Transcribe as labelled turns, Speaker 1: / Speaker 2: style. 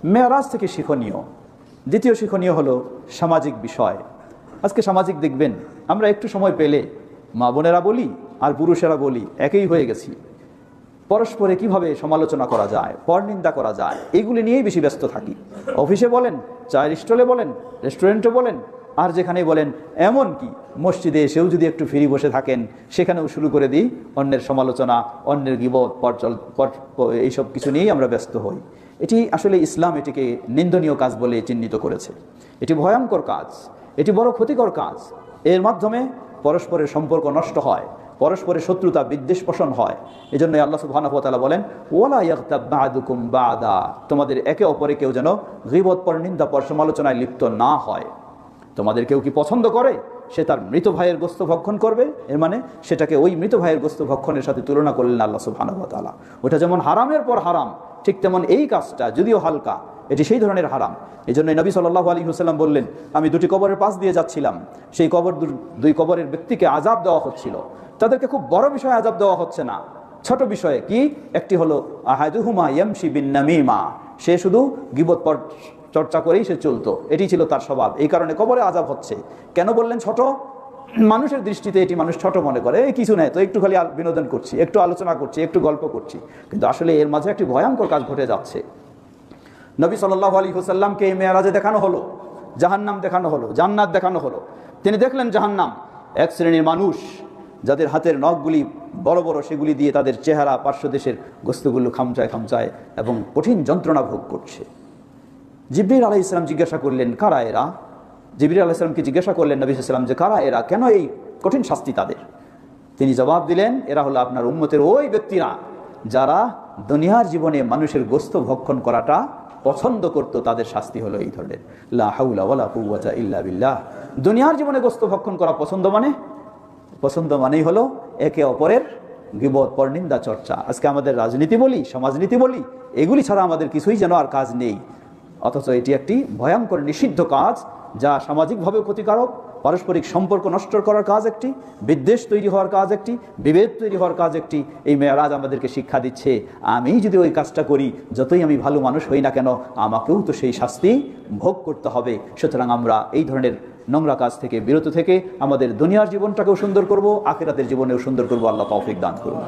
Speaker 1: মেরাজ থেকে শিক্ষণীয় দ্বিতীয় শিক্ষণীয় হলো সামাজিক বিষয়। আজকে সামাজিক দেখবেন, আমরা একটু সময় পেলে মা বোনেরা বলি আর পুরুষেরা বলি একই হয়ে গেছি। পরস্পরে কিভাবে সমালোচনা করা যায়, পরনিন্দা করা যায়, এইগুলি নিয়েই বেশি ব্যস্ত থাকি। অফিসে বলেন, চায়ের স্টলে বলেন, রেস্টুরেন্টে বলেন, আর যেখানেই বলেন, এমন কি মসজিদে এসেও যদি একটু ফ্রি বসে থাকেন সেখানেও শুরু করে দিই অন্যের সমালোচনা, অন্যের গীবত, এইসব কিছু নিয়েই আমরা ব্যস্ত হই। এটি আসলে ইসলাম এটিকে নিন্দনীয় কাজ বলে চিহ্নিত করেছে। এটি ভয়ঙ্কর কাজ, এটি বড় ক্ষতিকর কাজ। এর মাধ্যমে পরস্পরের সম্পর্ক নষ্ট হয়, পরস্পরের শত্রুতা বিদ্বেষ পোষণ হয়। এই জন্য আল্লাহ সুবহানাহু ওয়া তাআলা বলেন, ওয়ালা ইয়াগতাব বা'দুকুম বা'দা, তোমাদের একে অপরে কেউ যেন গীবত, পরনিন্দা, সমালোচনায় লিপ্ত না হয়। তোমাদের কেউ কি পছন্দ করে সে তার মৃত ভাইয়ের গোশত ভক্ষণ করবে? এর মানে সেটাকে ওই মৃত ভাইয়ের গোশত ভক্ষণের সাথে তুলনা করলেন আল্লাহ সুবহানাহু ওয়া তাআলা। ওটা যেমন হারামের পর হারাম, ঠিক তেমন এই কাজটা যদিও হালকা, এটি সেই ধরনের হারাম। এই জন্য নবী সাল্লাল্লাহু আলাইহি ওয়াসাল্লাম বললেন, আমি দুটি কবরের পাশ দিয়ে যাচ্ছিলাম, সেই দুই কবরের ব্যক্তিকে আযাব দেওয়া হচ্ছিল। তাদেরকে খুব বড় বিষয়ে আযাব দেওয়া হচ্ছে না, ছোট বিষয়ে। কি? একটি হলো আহাদুহুমা ইয়ামশি বিন নামিমা, সে শুধু গীবত চর্চা করেই সে চলতো, এটি ছিল তার স্বভাব, এই কারণে কবরে আযাব হচ্ছে। কেন বললেন ছোট? মানুষের দৃষ্টিতে এটি মানুষ ছোট মনে করে, এই কিছু নেই তো, একটু খালি বিনোদন করছি, একটু আলোচনা করছি, একটু গল্প করছি। কিন্তু আসলে এর মাঝে একটি ভয়ঙ্কর কাজ ঘটে যাচ্ছে। নবী সাল্লাল্লাহু আলাইহি ওয়াসাল্লামকে এই মেরাজে দেখানো হলো, জাহান্নাম দেখানো হলো, জান্নাত দেখানো হলো। তিনি দেখলেন জাহান্নাম, এক শ্রেণীর মানুষ যাদের হাতের নখগুলি বড় বড়, সেগুলি দিয়ে তাদের চেহারা, পার্শ্বদেশের গোস্তগুলো খামচায় খামচায় এবং কঠিন যন্ত্রণা ভোগ করছে। জিবরীল আলাইহিস সালাম জিজ্ঞাসা করলেন, কারা এরা? জিবরীল আলাইহিস সালামকে জিজ্ঞাসা করলেন নবী সাল্লাল্লাহু আলাইহি ওয়াসাল্লাম যে কারা এরা, কেন এই কঠিন শাস্তি তাদের? তিনি জবাব দিলেন, এরা হলো আপনার উম্মতের ওই ব্যক্তিরা যারা দুনিয়ার জীবনে মানুষের গোশত ভক্ষণ করাটা পছন্দ করত, তাদের শাস্তি হলো এই ধরনের। লা হাওলা ওয়ালা কুওয়াতা ইল্লা বিল্লাহ। দুনিয়ার জীবনে গোশত ভক্ষণ করা পছন্দ মানেই হলো একে অপরের গীবত, পরনিন্দা, চর্চা। আজকে আমাদের রাজনীতি বলি, সমাজনীতি বলি, এগুলি ছাড়া আমাদের কিছুই যেন আর কাজ নেই। অথচ এটি একটি ভয়ঙ্কর নিষিদ্ধ কাজ, যা সামাজিকভাবে ক্ষতিকারক, পারস্পরিক সম্পর্ক নষ্ট করার কাজ একটি, বিদ্বেষ তৈরি হওয়ার কাজ একটি, বিভেদ তৈরি হওয়ার কাজ একটি। এই মেরাজ আমাদেরকে শিক্ষা দিচ্ছে, আমি যদি ওই কাজটা করি, যতই আমি ভালো মানুষ হই না কেন, আমাকেও তো সেই শাস্তি ভোগ করতে হবে। সুতরাং আমরা এই ধরনের নোংরা কাজ থেকে বিরত থেকে আমাদের দুনিয়ার জীবনটাকেও সুন্দর করব, আখিরাতের জীবনেও সুন্দর করব। আল্লাহ তৌফিক দান করুন।